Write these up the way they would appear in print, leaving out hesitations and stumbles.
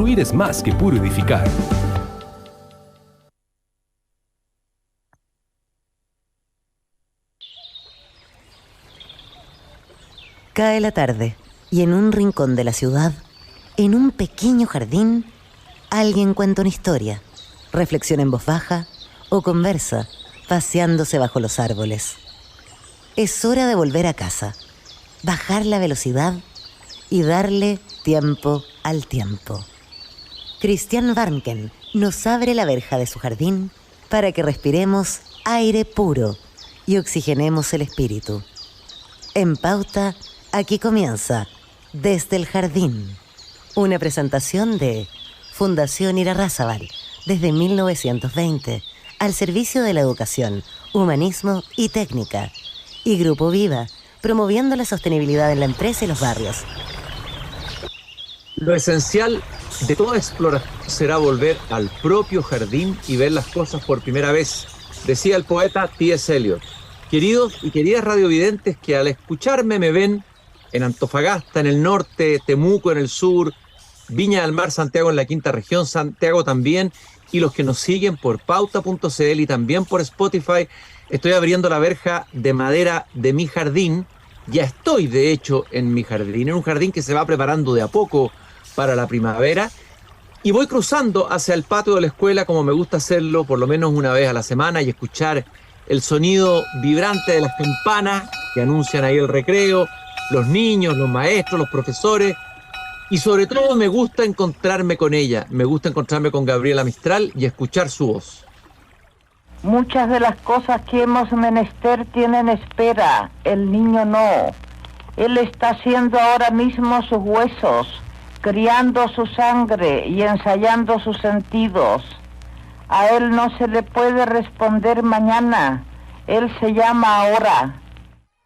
construir es más que puro edificar. Cae la tarde y en un rincón de la ciudad, en un pequeño jardín, alguien cuenta una historia, reflexiona en voz baja o conversa, paseándose bajo los árboles. Es hora de volver a casa, bajar la velocidad y darle tiempo al tiempo. Christian Warnken nos abre la verja de su jardín para que respiremos aire puro y oxigenemos el espíritu. En Pauta, aquí comienza Desde el Jardín, una presentación de Fundación Irarrázaval, desde 1920, al servicio de la educación, humanismo y técnica, y Grupo Viva, promoviendo la sostenibilidad en la empresa y los barrios. Lo esencial de toda exploración será volver al propio jardín y ver las cosas por primera vez, decía el poeta T.S. Eliot. Queridos y queridas radiovidentes que al escucharme me ven en Antofagasta, en el norte, Temuco en el sur, Viña del Mar, Santiago en la quinta región, Santiago también, y los que nos siguen por pauta.cl y también por Spotify, estoy abriendo la verja de madera de mi jardín. Ya estoy, de hecho, en mi jardín, en un jardín que se va preparando de a poco para la primavera, y voy cruzando hacia el patio de la escuela como me gusta hacerlo por lo menos una vez a la semana y escuchar el sonido vibrante de las campanas que anuncian ahí el recreo, los niños, los maestros, los profesores, y sobre todo me gusta encontrarme con ella, me gusta encontrarme con Gabriela Mistral y escuchar su voz. Muchas de las cosas que hemos menester tienen espera, el niño no. Él está haciendo ahora mismo sus huesos, criando su sangre y ensayando sus sentidos. A él no se le puede responder mañana, él se llama ahora.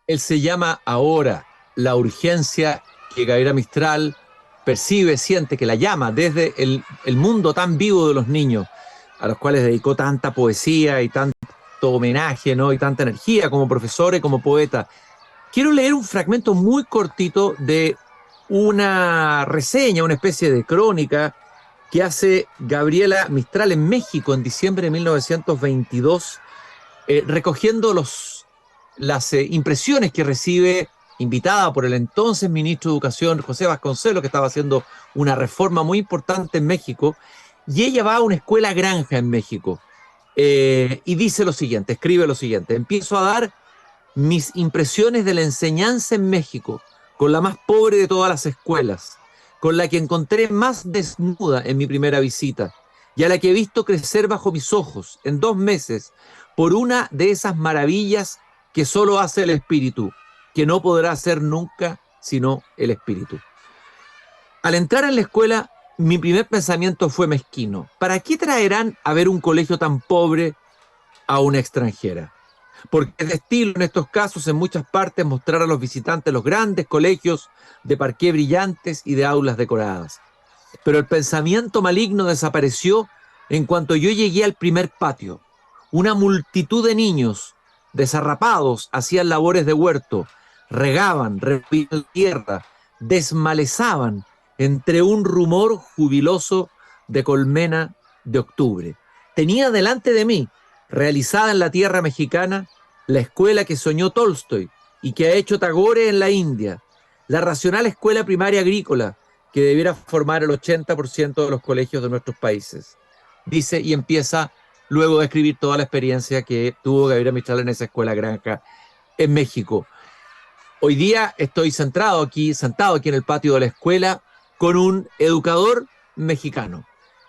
Él se llama ahora, la urgencia que Gabriela Mistral percibe, siente, que la llama desde el mundo tan vivo de los niños, a los cuales dedicó tanta poesía y tanto homenaje, ¿no? Y tanta energía como profesora y como poeta. Quiero leer un fragmento muy cortito de una reseña, una especie de crónica que hace Gabriela Mistral en México en diciembre de 1922, recogiendo las impresiones que recibe, invitada por el entonces ministro de Educación, José Vasconcelos, que estaba haciendo una reforma muy importante en México, y ella va a una escuela granja en México, y dice lo siguiente, escribe lo siguiente: empiezo a dar mis impresiones de la enseñanza en México, con la más pobre de todas las escuelas, con la que encontré más desnuda en mi primera visita, y a la que he visto crecer bajo mis ojos en 2 meses, por una de esas maravillas que solo hace el espíritu, que no podrá hacer nunca sino el espíritu. Al entrar en la escuela, mi primer pensamiento fue mezquino. ¿Para qué traerán a ver un colegio tan pobre a una extranjera? Porque es de estilo en estos casos, en muchas partes, mostrar a los visitantes los grandes colegios de parqué brillantes y de aulas decoradas. Pero el pensamiento maligno desapareció en cuanto yo llegué al primer patio. Una multitud de niños desarrapados hacían labores de huerto, regaban, revolvían tierra, desmalezaban entre un rumor jubiloso de colmena de octubre. Tenía delante de mí, realizada en la tierra mexicana, la escuela que soñó Tolstoy y que ha hecho Tagore en la India, la racional escuela primaria agrícola que debiera formar el 80% de los colegios de nuestros países. Dice y empieza luego de escribir toda la experiencia que tuvo Gabriela Mistral en esa escuela granja en México. Hoy día estoy sentado aquí en el patio de la escuela con un educador mexicano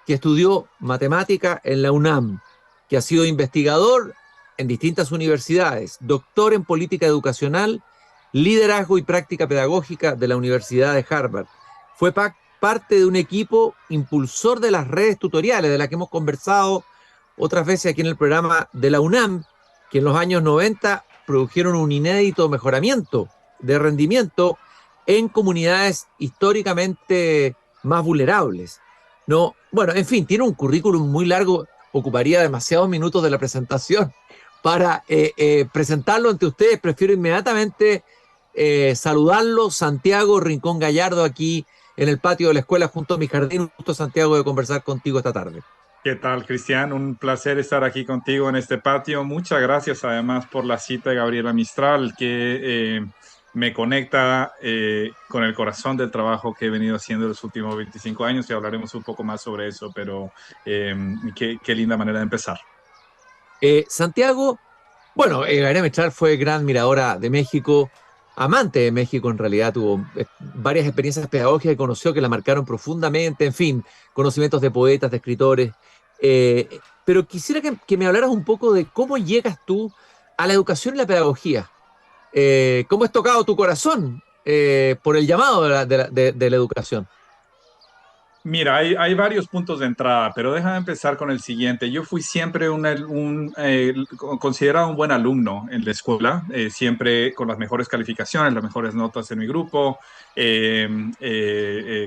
que estudió matemática en la UNAM, que ha sido investigador en distintas universidades, doctor en política educacional, liderazgo y práctica pedagógica de la Universidad de Harvard. Fue parte de un equipo impulsor de las redes tutoriales, de las que hemos conversado otras veces aquí en el programa de la UNAM, que en los años 90 produjeron un inédito mejoramiento de rendimiento en comunidades históricamente más vulnerables, ¿no? Bueno, en fin, tiene un currículum muy largo, ocuparía demasiados minutos de la presentación para presentarlo ante ustedes. Prefiero inmediatamente saludarlo. Santiago Rincón Gallardo aquí en el patio de la escuela junto a mi jardín. Un gusto, Santiago, de conversar contigo esta tarde. ¿Qué tal, Cristian? Un placer estar aquí contigo en este patio. Muchas gracias además por la cita de Gabriela Mistral, que me conecta con el corazón del trabajo que he venido haciendo los últimos 25 años y hablaremos un poco más sobre eso, pero qué linda manera de empezar. Santiago, bueno, Gabriela Mistral fue gran admiradora de México, amante de México en realidad, tuvo varias experiencias pedagógicas que conoció que la marcaron profundamente, en fin, conocimientos de poetas, de escritores. Pero quisiera que me hablaras un poco de cómo llegas tú a la educación y la pedagogía. ¿Cómo has tocado tu corazón por el llamado de la educación? Mira, hay varios puntos de entrada, pero déjame empezar con el siguiente. Yo fui siempre considerado un buen alumno en la escuela, siempre con las mejores calificaciones, las mejores notas en mi grupo,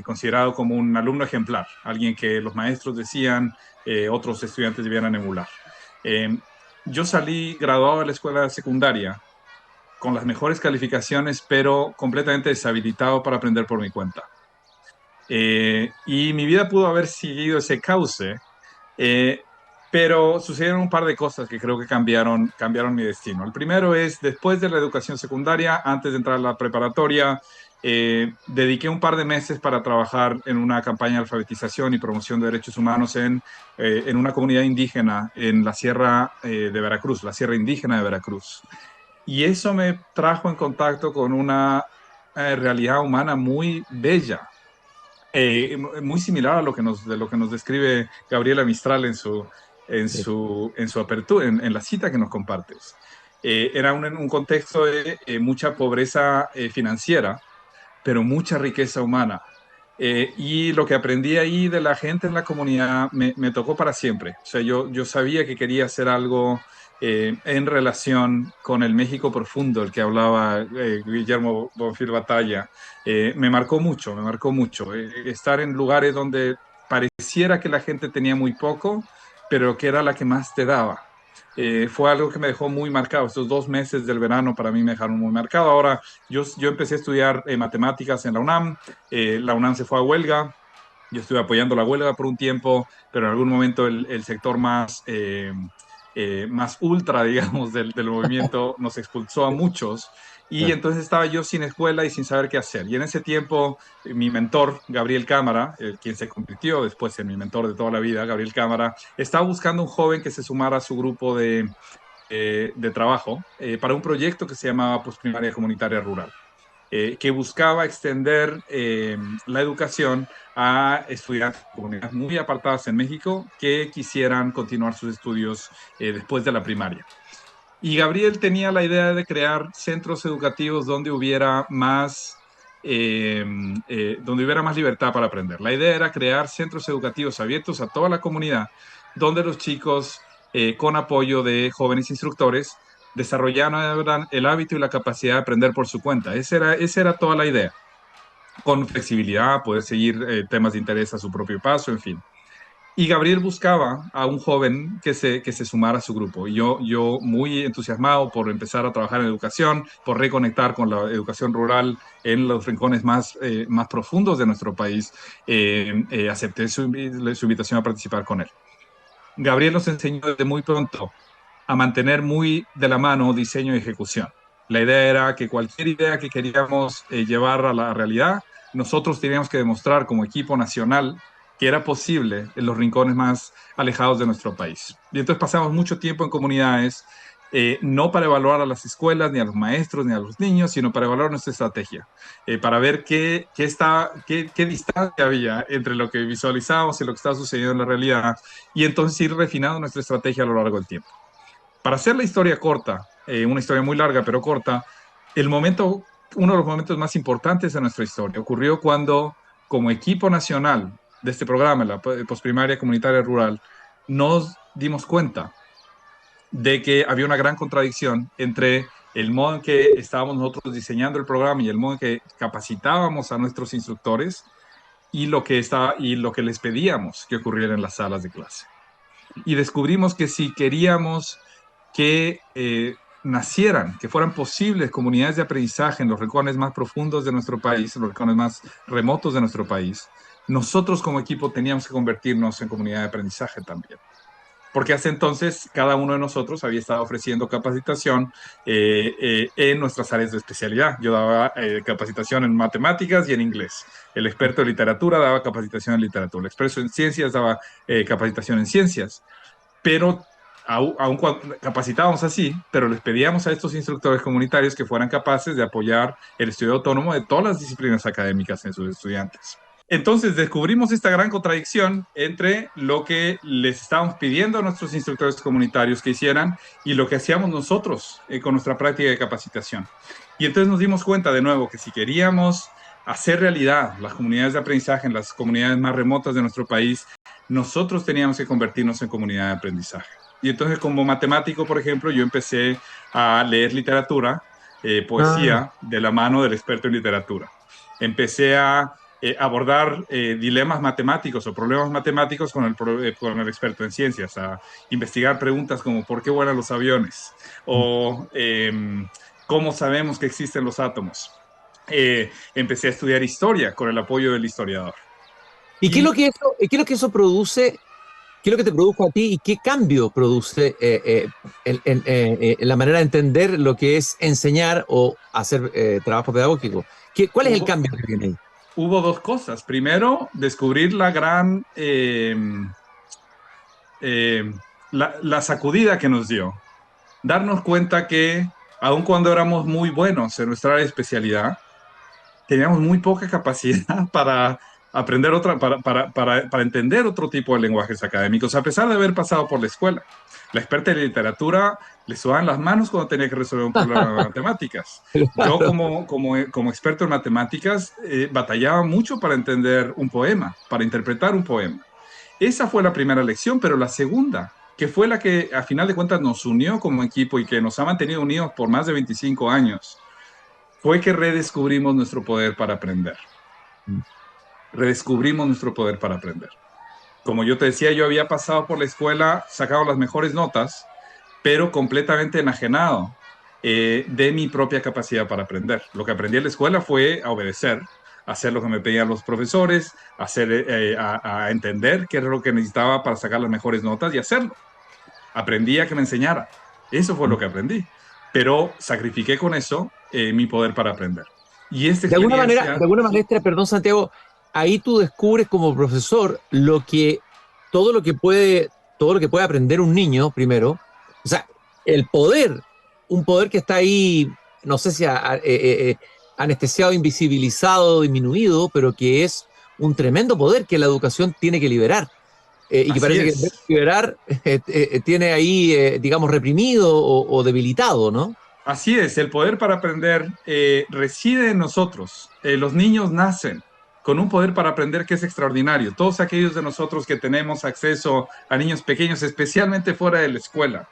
considerado como un alumno ejemplar, alguien que los maestros decían otros estudiantes debieran emular. Yo salí graduado de la escuela secundaria con las mejores calificaciones, pero completamente deshabilitado para aprender por mi cuenta. Y mi vida pudo haber seguido ese cauce, pero sucedieron un par de cosas que creo que cambiaron mi destino. El primero es, después de la educación secundaria, antes de entrar a la preparatoria, dediqué un par de meses para trabajar en una campaña de alfabetización y promoción de derechos humanos en una comunidad indígena en la sierra de Veracruz, la sierra indígena de Veracruz. Y eso me trajo en contacto con una realidad humana muy bella. Muy similar a de lo que nos describe Gabriela Mistral en su apertura, en la cita que nos compartes. Era un contexto de mucha pobreza financiera, pero mucha riqueza humana. Y lo que aprendí ahí de la gente en la comunidad me tocó para siempre. O sea, yo sabía que quería hacer algo en relación con el México profundo, el que hablaba Guillermo Bonfil Batalla. Me marcó mucho, me marcó mucho. Estar en lugares donde pareciera que la gente tenía muy poco, pero que era la que más te daba. Fue algo que me dejó muy marcado. Estos 2 meses del verano para mí me dejaron muy marcado. Ahora, yo empecé a estudiar matemáticas en la UNAM. La UNAM se fue a huelga. Yo estuve apoyando la huelga por un tiempo, pero en algún momento el sector más ultra, digamos, del movimiento nos expulsó a muchos. Y entonces estaba yo sin escuela y sin saber qué hacer. Y en ese tiempo, mi mentor, Gabriel Cámara, quien se convirtió después en mi mentor de toda la vida, Gabriel Cámara, estaba buscando un joven que se sumara a su grupo de trabajo para un proyecto que se llamaba Postprimaria Comunitaria Rural, que buscaba extender la educación a estudiantes de comunidades muy apartadas en México que quisieran continuar sus estudios después de la primaria. Y Gabriel tenía la idea de crear centros educativos donde hubiera más libertad para aprender. La idea era crear centros educativos abiertos a toda la comunidad, donde los chicos, con apoyo de jóvenes instructores, desarrollaran el hábito y la capacidad de aprender por su cuenta. Esa era toda la idea. Con flexibilidad, poder seguir temas de interés a su propio paso, en fin. Y Gabriel buscaba a un joven que se sumara a su grupo. Y yo muy entusiasmado por empezar a trabajar en educación, por reconectar con la educación rural en los rincones más profundos de nuestro país, acepté su invitación a participar con él. Gabriel nos enseñó desde muy pronto a mantener muy de la mano diseño y ejecución. La idea era que cualquier idea que queríamos llevar a la realidad, nosotros teníamos que demostrar como equipo nacional que era posible en los rincones más alejados de nuestro país. Y entonces pasamos mucho tiempo en comunidades, no para evaluar a las escuelas, ni a los maestros, ni a los niños, sino para evaluar nuestra estrategia, para ver qué distancia había entre lo que visualizábamos y lo que estaba sucediendo en la realidad, y entonces ir refinando nuestra estrategia a lo largo del tiempo. Para hacer la historia corta, una historia muy larga pero corta, uno de los momentos más importantes de nuestra historia ocurrió cuando, como equipo nacional de este programa, la Postprimaria Comunitaria Rural, nos dimos cuenta de que había una gran contradicción entre el modo en que estábamos nosotros diseñando el programa y el modo en que capacitábamos a nuestros instructores y lo que les pedíamos que ocurriera en las salas de clase. Y descubrimos que si queríamos que nacieran, que fueran posibles comunidades de aprendizaje en los rincones más profundos de nuestro país, en los rincones más remotos de nuestro país, nosotros como equipo teníamos que convertirnos en comunidad de aprendizaje también. Porque hasta entonces cada uno de nosotros había estado ofreciendo capacitación en nuestras áreas de especialidad. Yo daba capacitación en matemáticas y en inglés. El experto en literatura daba capacitación en literatura. El experto en ciencias daba capacitación en ciencias. Pero aún cuando capacitábamos así, pero les pedíamos a estos instructores comunitarios que fueran capaces de apoyar el estudio autónomo de todas las disciplinas académicas en sus estudiantes. Entonces descubrimos esta gran contradicción entre lo que les estábamos pidiendo a nuestros instructores comunitarios que hicieran y lo que hacíamos nosotros con nuestra práctica de capacitación. Y entonces nos dimos cuenta de nuevo que si queríamos hacer realidad las comunidades de aprendizaje en las comunidades más remotas de nuestro país, nosotros teníamos que convertirnos en comunidad de aprendizaje. Y entonces como matemático, por ejemplo, yo empecé a leer literatura, poesía, de la mano del experto en literatura. Empecé a abordar dilemas matemáticos o problemas matemáticos con el experto en ciencias, a investigar preguntas como ¿por qué vuelan los aviones? O ¿cómo sabemos que existen los átomos? Empecé a estudiar historia con el apoyo del historiador. ¿Y qué es lo que eso produce? ¿Qué es lo que te produjo a ti y qué cambio produce en la manera de entender lo que es enseñar o hacer trabajo pedagógico? ¿Cuál es el cambio que viene ahí? Hubo dos cosas. Primero, descubrir la gran la sacudida que nos dio. Darnos cuenta que, aun cuando éramos muy buenos en nuestra área de especialidad, teníamos muy poca capacidad para aprender para entender otro tipo de lenguajes académicos, a pesar de haber pasado por la escuela. La experta de literatura le sudaban las manos cuando tenía que resolver un problema de matemáticas. Yo como experto en matemáticas batallaba mucho para entender un poema, para interpretar un poema. Esa fue la primera lección, pero la segunda, que fue la que a final de cuentas nos unió como equipo y que nos ha mantenido unidos por más de 25 años, fue que redescubrimos nuestro poder para aprender. Redescubrimos nuestro poder para aprender. Como yo te decía, yo había pasado por la escuela, sacado las mejores notas, pero completamente enajenado de mi propia capacidad para aprender. Lo que aprendí en la escuela fue a obedecer, a hacer lo que me pedían los profesores, a entender qué era lo que necesitaba para sacar las mejores notas y hacerlo. Aprendí a que me enseñara. Eso fue lo que aprendí. Pero sacrifiqué con eso mi poder para aprender. Y de alguna manera, perdón, Santiago, ahí tú descubres como profesor todo lo que puede aprender un niño primero. O sea, un poder que está ahí, no sé si anestesiado, invisibilizado, disminuido, pero que es un tremendo poder que la educación tiene que liberar. Y que parece que liberar tiene ahí, digamos, reprimido o debilitado, ¿no? Así es, el poder para aprender reside en nosotros. Los niños nacen con un poder para aprender que es extraordinario. Todos aquellos de nosotros que tenemos acceso a niños pequeños, especialmente fuera de la escuela,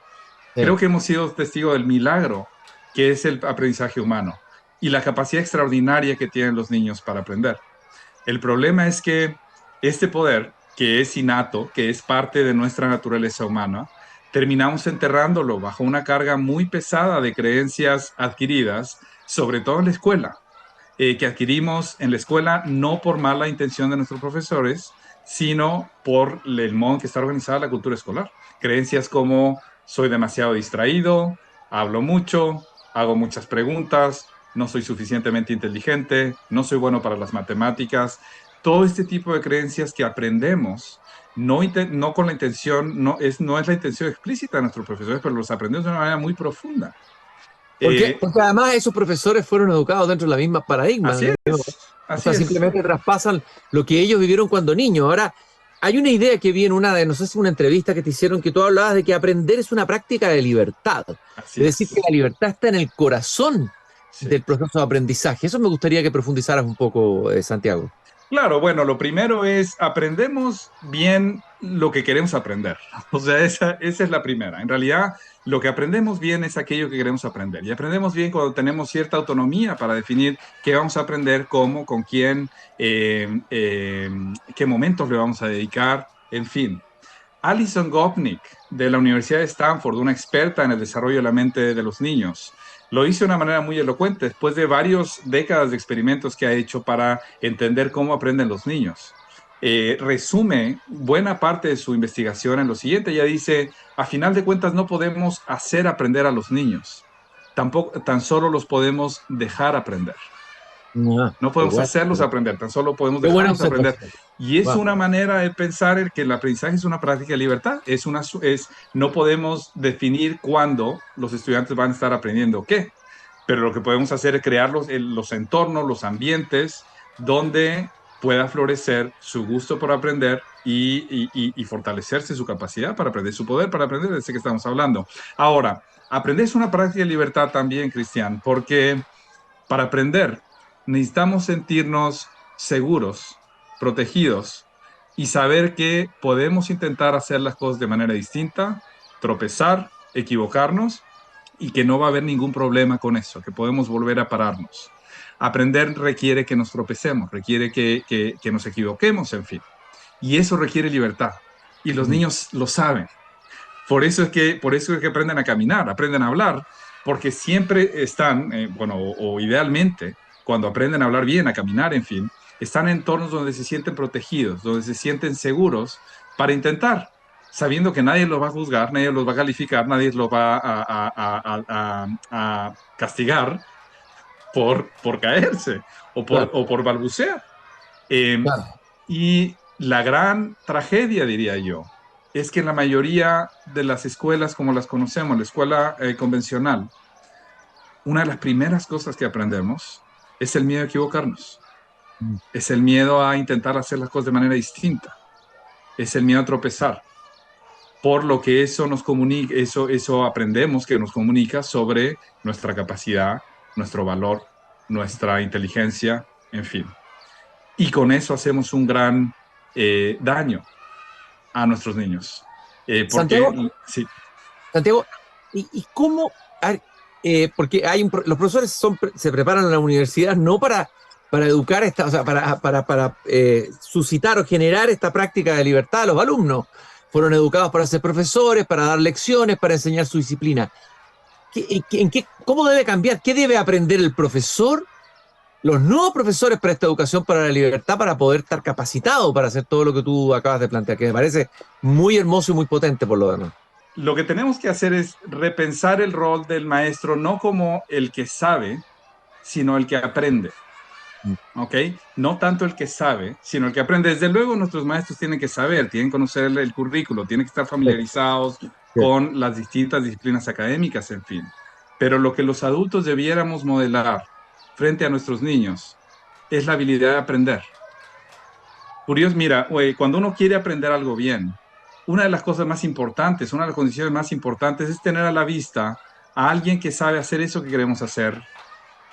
creo que hemos sido testigos del milagro que es el aprendizaje humano y la capacidad extraordinaria que tienen los niños para aprender. El problema es que este poder, que es innato, que es parte de nuestra naturaleza humana, terminamos enterrándolo bajo una carga muy pesada de creencias adquiridas, sobre todo en la escuela, que adquirimos en la escuela no por mala intención de nuestros profesores, sino por el modo en que está organizada la cultura escolar. Creencias como soy demasiado distraído, hablo mucho, hago muchas preguntas, no soy suficientemente inteligente, no soy bueno para las matemáticas. Todo este tipo de creencias que aprendemos, no con la intención, no es la intención explícita de nuestros profesores, pero los aprendemos de una manera muy profunda. Porque además esos profesores fueron educados dentro de la misma paradigma. Así es. Simplemente traspasan lo que ellos vivieron cuando niños. Ahora, hay una idea que vi en no sé si una entrevista que te hicieron, que tú hablabas de que aprender es una práctica de libertad. Es decir, que la libertad está en el corazón del proceso de aprendizaje. Eso me gustaría que profundizaras un poco, Santiago. Claro, bueno, lo primero es aprendemos bien lo que queremos aprender. O sea, esa es la primera. En realidad, lo que aprendemos bien es aquello que queremos aprender. Y aprendemos bien cuando tenemos cierta autonomía para definir qué vamos a aprender, cómo, con quién, qué momentos le vamos a dedicar, en fin. Alison Gopnik, de la Universidad de Stanford, una experta en el desarrollo de la mente de los niños, lo hizo de una manera muy elocuente después de varias décadas de experimentos que ha hecho para entender cómo aprenden los niños. Resume buena parte de su investigación en lo siguiente. Ella dice, a final de cuentas no podemos hacer aprender a los niños, tampoco, tan solo los podemos dejar aprender. No podemos hacerlos aprender, tan solo podemos dejarlos aprender. Y es una manera de pensar en que el aprendizaje es una práctica de libertad. No podemos definir cuándo los estudiantes van a estar aprendiendo qué, pero lo que podemos hacer es crear los entornos, los ambientes donde pueda florecer su gusto por aprender y fortalecerse su capacidad para aprender, su poder para aprender, de ese que estamos hablando. Ahora, aprender es una práctica de libertad también, Cristian, porque para aprender necesitamos sentirnos seguros, protegidos y saber que podemos intentar hacer las cosas de manera distinta, tropezar, equivocarnos y que no va a haber ningún problema con eso, que podemos volver a pararnos. Aprender requiere que nos tropecemos, requiere que nos equivoquemos, en fin. Y eso requiere libertad. Y los niños lo saben. Por eso es que aprenden a caminar, aprenden a hablar, porque siempre están, o idealmente, cuando aprenden a hablar bien, a caminar, en fin, están en entornos donde se sienten protegidos, donde se sienten seguros para intentar, sabiendo que nadie los va a juzgar, nadie los va a calificar, nadie los va a castigar por caerse o por balbucear. Y la gran tragedia, diría yo, es que en la mayoría de las escuelas como las conocemos, la escuela convencional, una de las primeras cosas que aprendemos es el miedo a equivocarnos. Es el miedo a intentar hacer las cosas de manera distinta. Es el miedo a tropezar. Por lo que eso nos comunica, eso aprendemos que nos comunica sobre nuestra capacidad, nuestro valor, nuestra inteligencia, en fin. Y con eso hacemos un gran daño a nuestros niños. Santiago, sí. Santiago, ¿y cómo? Porque los profesores se preparan en la universidad no para educar, para suscitar o generar esta práctica de libertad a los alumnos. Fueron educados para ser profesores, para dar lecciones, para enseñar su disciplina. ¿Cómo debe cambiar? ¿Qué debe aprender el profesor, los nuevos profesores para esta educación para la libertad, para poder estar capacitados para hacer todo lo que tú acabas de plantear? Que me parece muy hermoso y muy potente por lo demás. Lo que tenemos que hacer es repensar el rol del maestro, no como el que sabe, sino el que aprende. ¿Ok? No tanto el que sabe, sino el que aprende. Desde luego nuestros maestros tienen que saber, tienen que conocer el currículo, tienen que estar familiarizados con las distintas disciplinas académicas, en fin. Pero lo que los adultos debiéramos modelar frente a nuestros niños es la habilidad de aprender. Curioso, mira, cuando uno quiere aprender algo bien, una de las cosas más importantes, una de las condiciones más importantes es tener a la vista a alguien que sabe hacer eso que queremos hacer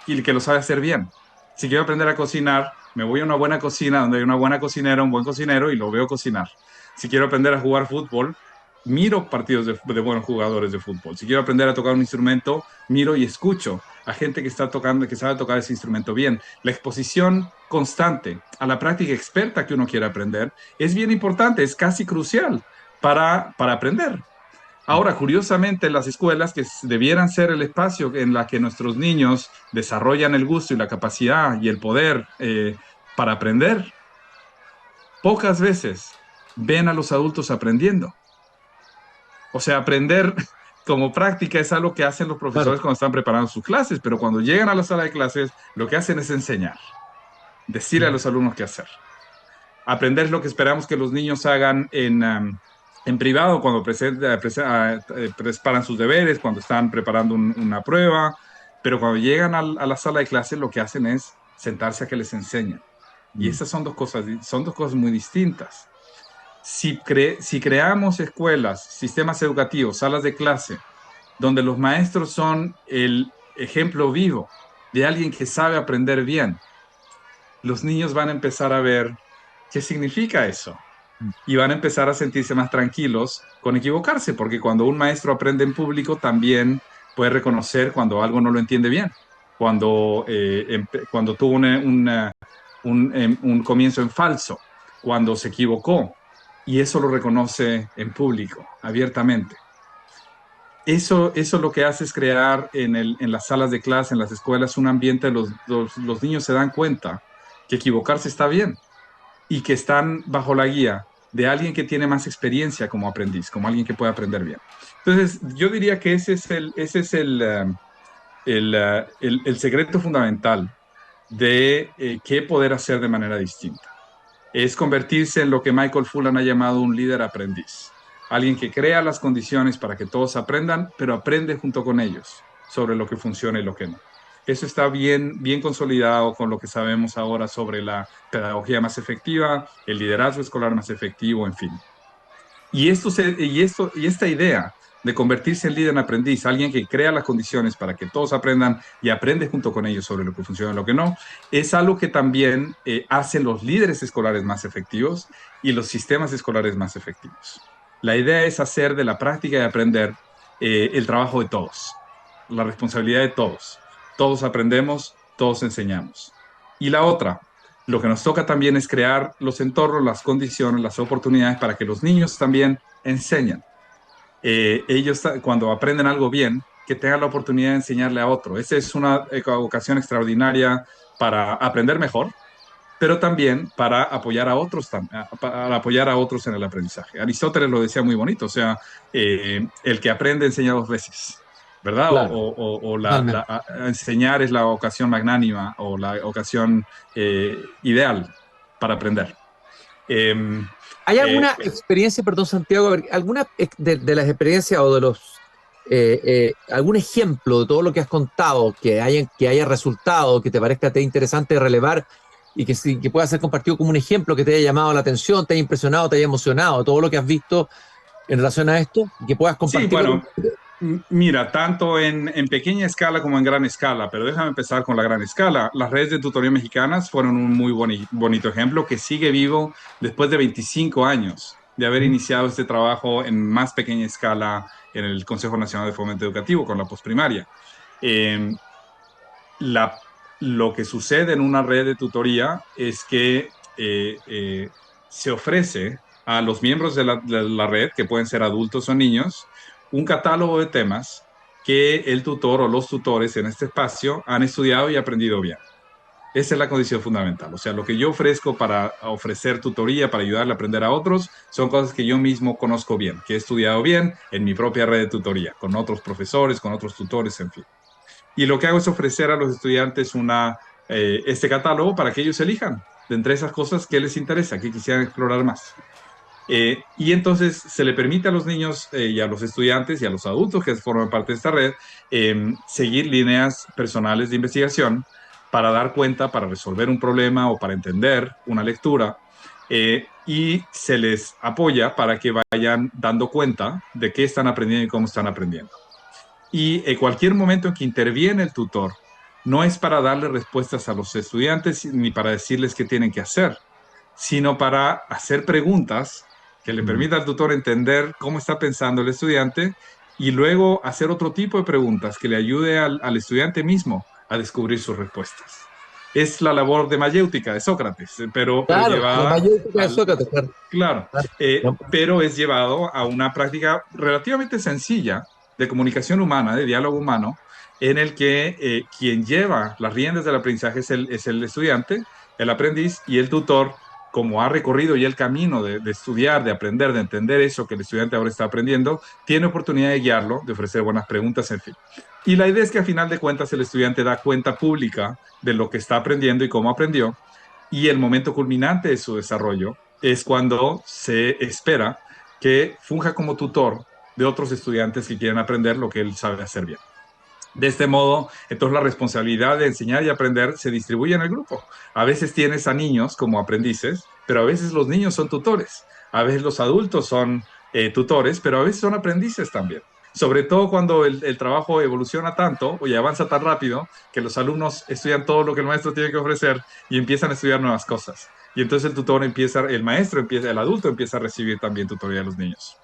y que lo sabe hacer bien. Si quiero aprender a cocinar, me voy a una buena cocina donde hay una buena cocinera, un buen cocinero y lo veo cocinar. Si quiero aprender a jugar fútbol, miro partidos de buenos jugadores de fútbol. Si quiero aprender a tocar un instrumento, miro y escucho a gente que está tocando, que sabe tocar ese instrumento bien. La exposición constante a la práctica experta que uno quiere aprender es bien importante, es casi crucial para aprender. Ahora, curiosamente, las escuelas que debieran ser el espacio en la que nuestros niños desarrollan el gusto y la capacidad y el poder para aprender, pocas veces ven a los adultos aprendiendo. O sea, aprender como práctica es algo que hacen los profesores cuando están preparando sus clases, pero cuando llegan a la sala de clases, lo que hacen es enseñar, decirle a los alumnos qué hacer. Aprender es lo que esperamos que los niños hagan en privado, cuando preparan sus deberes, cuando están preparando una prueba, pero cuando llegan a la sala de clases lo que hacen es sentarse a que les enseñen. Y esas son dos cosas muy distintas. Si creamos escuelas, sistemas educativos, salas de clase, donde los maestros son el ejemplo vivo de alguien que sabe aprender bien, los niños van a empezar a ver qué significa eso. Y van a empezar a sentirse más tranquilos con equivocarse, porque cuando un maestro aprende en público también puede reconocer cuando algo no lo entiende bien, cuando tuvo un comienzo en falso, cuando se equivocó. y eso lo reconoce en público, abiertamente. Eso lo que hace es crear en las salas de clase, en las escuelas, un ambiente, los niños se dan cuenta que equivocarse está bien y que están bajo la guía de alguien que tiene más experiencia como aprendiz, como alguien que puede aprender bien. Entonces, yo diría que ese es el secreto fundamental de qué poder hacer de manera distinta. Es convertirse en lo que Michael Fullan ha llamado un líder aprendiz. Alguien que crea las condiciones para que todos aprendan, pero aprende junto con ellos sobre lo que funciona y lo que no. Eso está bien consolidado con lo que sabemos ahora sobre la pedagogía más efectiva, el liderazgo escolar más efectivo, en fin. Y esta idea de convertirse en líder en aprendiz, alguien que crea las condiciones para que todos aprendan y aprende junto con ellos sobre lo que funciona y lo que no, es algo que también hacen los líderes escolares más efectivos y los sistemas escolares más efectivos. La idea es hacer de la práctica de aprender el trabajo de todos, la responsabilidad de todos. Todos aprendemos, todos enseñamos. Y la otra, lo que nos toca también es crear los entornos, las condiciones, las oportunidades para que los niños también enseñen. Ellos cuando aprenden algo bien, que tengan la oportunidad de enseñarle a otro. Esa es una ocasión extraordinaria para aprender mejor, pero también para apoyar a otros en el aprendizaje. Aristóteles lo decía muy bonito, o sea, el que aprende enseña 2 veces, ¿verdad? Claro, O enseñar es la ocasión magnánima o la ocasión ideal para aprender. ¿hay alguna experiencia, perdón Santiago, alguna de las experiencias o de los algún ejemplo de todo lo que has contado que haya resultado, que te parezca interesante relevar y que pueda ser compartido como un ejemplo que te haya llamado la atención, te haya impresionado, te haya emocionado, todo lo que has visto en relación a esto, que puedas compartir? Sí, bueno, mira, tanto en pequeña escala como en gran escala, pero déjame empezar con la gran escala. Las redes de tutoría mexicanas fueron un muy bonito ejemplo que sigue vivo después de 25 años de haber iniciado este trabajo en más pequeña escala en el Consejo Nacional de Fomento Educativo con la posprimaria. Lo que sucede en una red de tutoría es que se ofrece a los miembros de la red, que pueden ser adultos o niños, un catálogo de temas que el tutor o los tutores en este espacio han estudiado y aprendido bien. Esa es la condición fundamental. O sea, lo que yo ofrezco para ofrecer tutoría, para ayudarle a aprender a otros, son cosas que yo mismo conozco bien, que he estudiado bien en mi propia red de tutoría, con otros profesores, con otros tutores, en fin. Y lo que hago es ofrecer a los estudiantes este catálogo para que ellos elijan de entre esas cosas que les interesa, que quisieran explorar más. Y entonces se le permite a los niños y a los estudiantes y a los adultos que forman parte de esta red seguir líneas personales de investigación para dar cuenta, para resolver un problema o para entender una lectura, y se les apoya para que vayan dando cuenta de qué están aprendiendo y cómo están aprendiendo. Y en cualquier momento en que interviene el tutor, no es para darle respuestas a los estudiantes ni para decirles qué tienen que hacer, sino para hacer preguntas que le permita al tutor entender cómo está pensando el estudiante y luego hacer otro tipo de preguntas que le ayude al estudiante mismo a descubrir sus respuestas. Es la labor de mayéutica de Sócrates, pero llevada... La mayéutica de Sócrates, claro. Pero es llevado a una práctica relativamente sencilla de comunicación humana, de diálogo humano, en el que quien lleva las riendas del aprendizaje es el estudiante, el aprendiz, y el tutor, como ha recorrido ya el camino de estudiar, de aprender, de entender eso que el estudiante ahora está aprendiendo, tiene oportunidad de guiarlo, de ofrecer buenas preguntas, en fin. Y la idea es que a final de cuentas el estudiante da cuenta pública de lo que está aprendiendo y cómo aprendió, y el momento culminante de su desarrollo es cuando se espera que funja como tutor de otros estudiantes que quieren aprender lo que él sabe hacer bien. De este modo, entonces la responsabilidad de enseñar y aprender se distribuye en el grupo. A veces tienes a niños como aprendices, pero a veces los niños son tutores. A veces los adultos son tutores, pero a veces son aprendices también. Sobre todo cuando el trabajo evoluciona tanto y avanza tan rápido que los alumnos estudian todo lo que el maestro tiene que ofrecer y empiezan a estudiar nuevas cosas. Y entonces el adulto empieza a recibir también tutoría de los niños.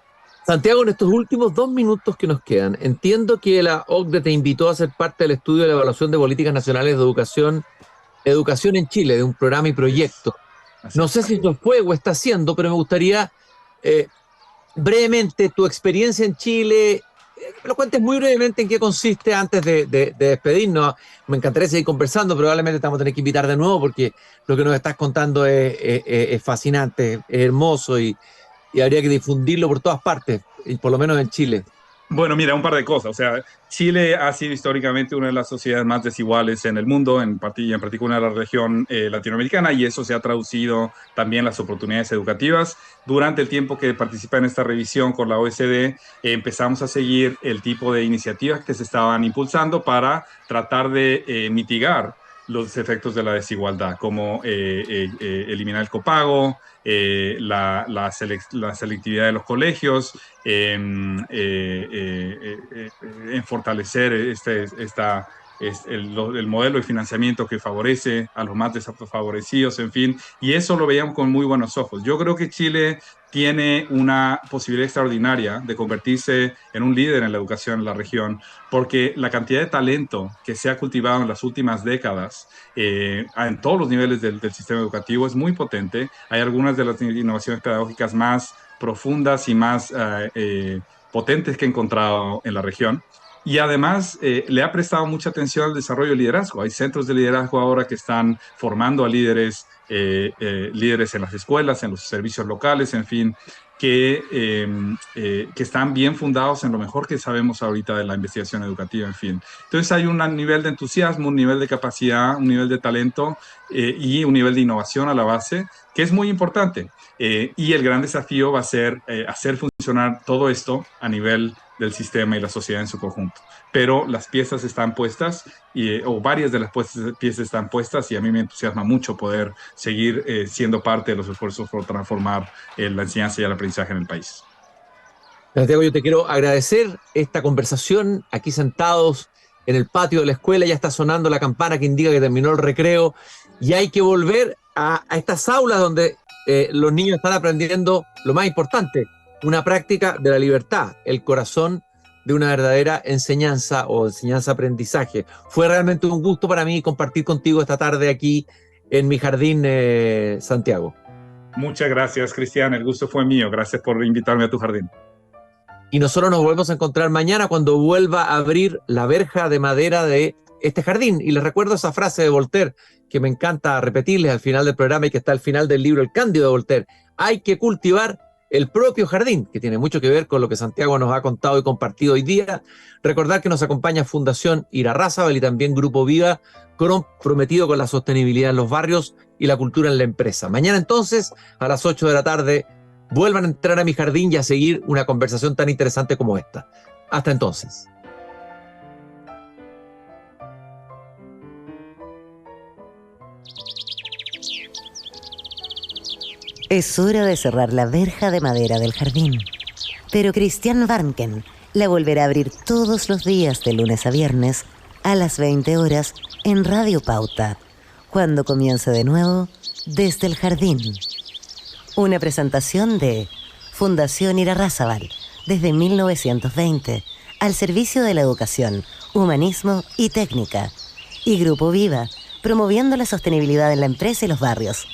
Santiago, en estos últimos 2 minutos que nos quedan, entiendo que la OCDE te invitó a ser parte del estudio de la evaluación de políticas nacionales de educación en Chile, de un programa y proyecto. No sé si esto fue o está haciendo, pero me gustaría brevemente, tu experiencia en Chile, que lo cuentes muy brevemente en qué consiste antes de despedirnos. Me encantaría seguir conversando, pero probablemente te vamos a tener que invitar de nuevo porque lo que nos estás contando es fascinante, es hermoso y habría que difundirlo por todas partes, y por lo menos en Chile. Bueno, mira, un par de cosas. O sea, Chile ha sido históricamente una de las sociedades más desiguales en el mundo, en particular en la región latinoamericana, y eso se ha traducido también en las oportunidades educativas. Durante el tiempo que participé en esta revisión con la OECD, empezamos a seguir el tipo de iniciativas que se estaban impulsando para tratar de mitigar los efectos de la desigualdad, como eliminar el copago, la selectividad de los colegios, en fortalecer el modelo de financiamiento que favorece a los más desfavorecidos, en fin, y eso lo veíamos con muy buenos ojos. Yo creo que Chile tiene una posibilidad extraordinaria de convertirse en un líder en la educación en la región, porque la cantidad de talento que se ha cultivado en las últimas décadas en todos los niveles del sistema educativo es muy potente. Hay algunas de las innovaciones pedagógicas más profundas y más potentes que he encontrado en la región. Y además le ha prestado mucha atención al desarrollo de liderazgo. Hay centros de liderazgo ahora que están formando a líderes, líderes en las escuelas, en los servicios locales, en fin, que están bien fundados en lo mejor que sabemos ahorita de la investigación educativa, en fin. Entonces hay un nivel de entusiasmo, un nivel de capacidad, un nivel de talento y un nivel de innovación a la base, que es muy importante. Y el gran desafío va a ser hacer funcionar todo esto a nivel del sistema y la sociedad en su conjunto. Pero las piezas están puestas, o varias de las piezas están puestas, y a mí me entusiasma mucho poder seguir siendo parte de los esfuerzos por transformar la enseñanza y el aprendizaje en el país. Santiago, yo te quiero agradecer esta conversación aquí sentados en el patio de la escuela. Ya está sonando la campana que indica que terminó el recreo y hay que volver a estas aulas donde los niños están aprendiendo lo más importante, una práctica de la libertad, el corazón de una verdadera enseñanza o enseñanza-aprendizaje. Fue realmente un gusto para mí compartir contigo esta tarde aquí en mi jardín, Santiago. Muchas gracias, Cristian. El gusto fue mío. Gracias por invitarme a tu jardín. Y nosotros nos volvemos a encontrar mañana cuando vuelva a abrir la verja de madera de este jardín. Y les recuerdo esa frase de Voltaire que me encanta repetirles al final del programa y que está al final del libro El Cándido de Voltaire. Hay que cultivar el propio jardín, que tiene mucho que ver con lo que Santiago nos ha contado y compartido hoy día. Recordar que nos acompaña Fundación Irarrázaval y también Grupo Viva, comprometido con la sostenibilidad en los barrios y la cultura en la empresa. Mañana entonces, a las 8 de la tarde, vuelvan a entrar a mi jardín y a seguir una conversación tan interesante como esta. Hasta entonces. Es hora de cerrar la verja de madera del jardín. Pero Christian Warnken la volverá a abrir todos los días de lunes a viernes a las 20 horas en Radio Pauta, cuando comience de nuevo Desde el Jardín. Una presentación de Fundación Irarrázaval, desde 1920, al servicio de la educación, humanismo y técnica. Y Grupo Viva, promoviendo la sostenibilidad en la empresa y los barrios.